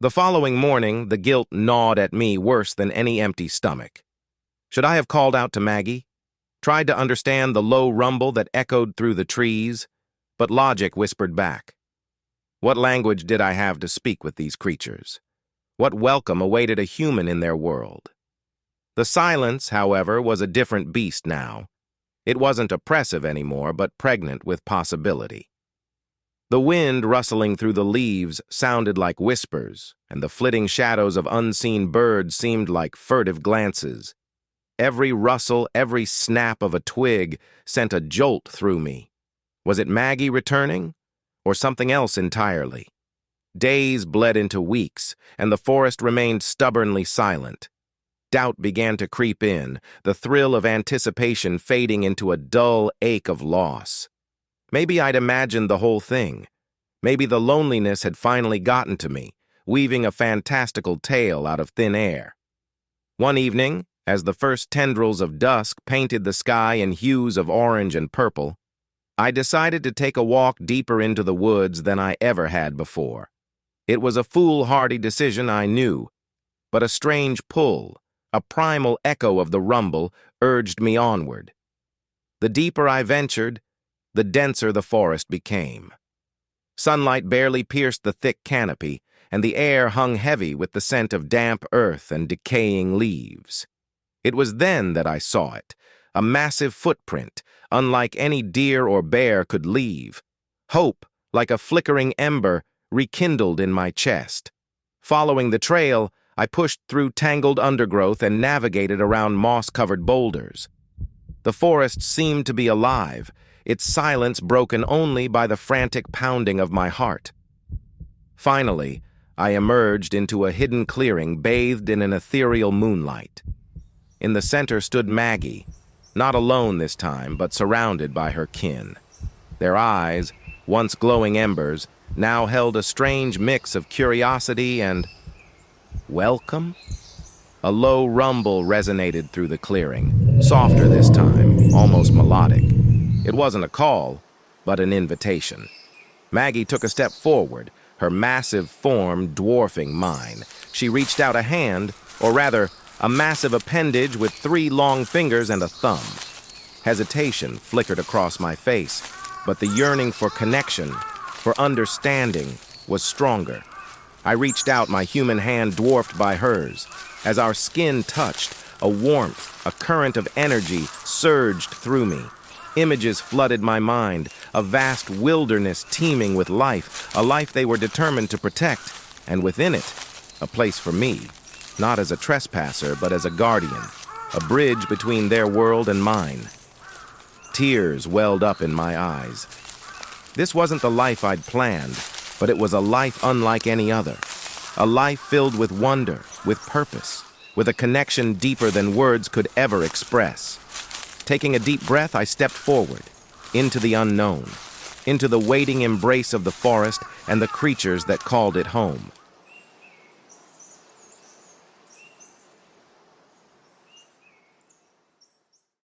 The following morning, the guilt gnawed at me worse than any empty stomach. Should I have called out to Maggie? Tried to understand the low rumble that echoed through the trees, but logic whispered back. What language did I have to speak with these creatures? What welcome awaited a human in their world? The silence, however, was a different beast now. It wasn't oppressive anymore, but pregnant with possibility. The wind rustling through the leaves sounded like whispers, and the flitting shadows of unseen birds seemed like furtive glances. Every rustle, every snap of a twig sent a jolt through me. Was it Maggie returning, or something else entirely? Days bled into weeks, and the forest remained stubbornly silent. Doubt began to creep in, the thrill of anticipation fading into a dull ache of loss. Maybe I'd imagined the whole thing. Maybe the loneliness had finally gotten to me, weaving a fantastical tale out of thin air. One evening, as the first tendrils of dusk painted the sky in hues of orange and purple, I decided to take a walk deeper into the woods than I ever had before. It was a foolhardy decision, I knew, but a strange pull, a primal echo of the rumble, urged me onward. The deeper I ventured, the denser the forest became. Sunlight barely pierced the thick canopy, and the air hung heavy with the scent of damp earth and decaying leaves. It was then that I saw it, a massive footprint, unlike any deer or bear could leave. Hope, like a flickering ember, rekindled in my chest. Following the trail, I pushed through tangled undergrowth and navigated around moss-covered boulders. The forest seemed to be alive, its silence broken only by the frantic pounding of my heart. Finally, I emerged into a hidden clearing bathed in an ethereal moonlight. In the center stood Maggie, not alone this time, but surrounded by her kin. Their eyes, once glowing embers, now held a strange mix of curiosity and welcome? A low rumble resonated through the clearing, softer this time, almost melodic. It wasn't a call, but an invitation. Maggie took a step forward, her massive form dwarfing mine. She reached out a hand, or rather, a massive appendage with 3 long fingers and a thumb. Hesitation flickered across my face, but the yearning for connection, for understanding, was stronger. I reached out, my human hand dwarfed by hers. As our skin touched, a warmth, a current of energy surged through me. Images flooded my mind, a vast wilderness teeming with life, a life they were determined to protect, and within it, a place for me, not as a trespasser, but as a guardian, a bridge between their world and mine. Tears welled up in my eyes. This wasn't the life I'd planned, but it was a life unlike any other. A life filled with wonder, with purpose, with a connection deeper than words could ever express. Taking a deep breath, I stepped forward, into the unknown, into the waiting embrace of the forest and the creatures that called it home.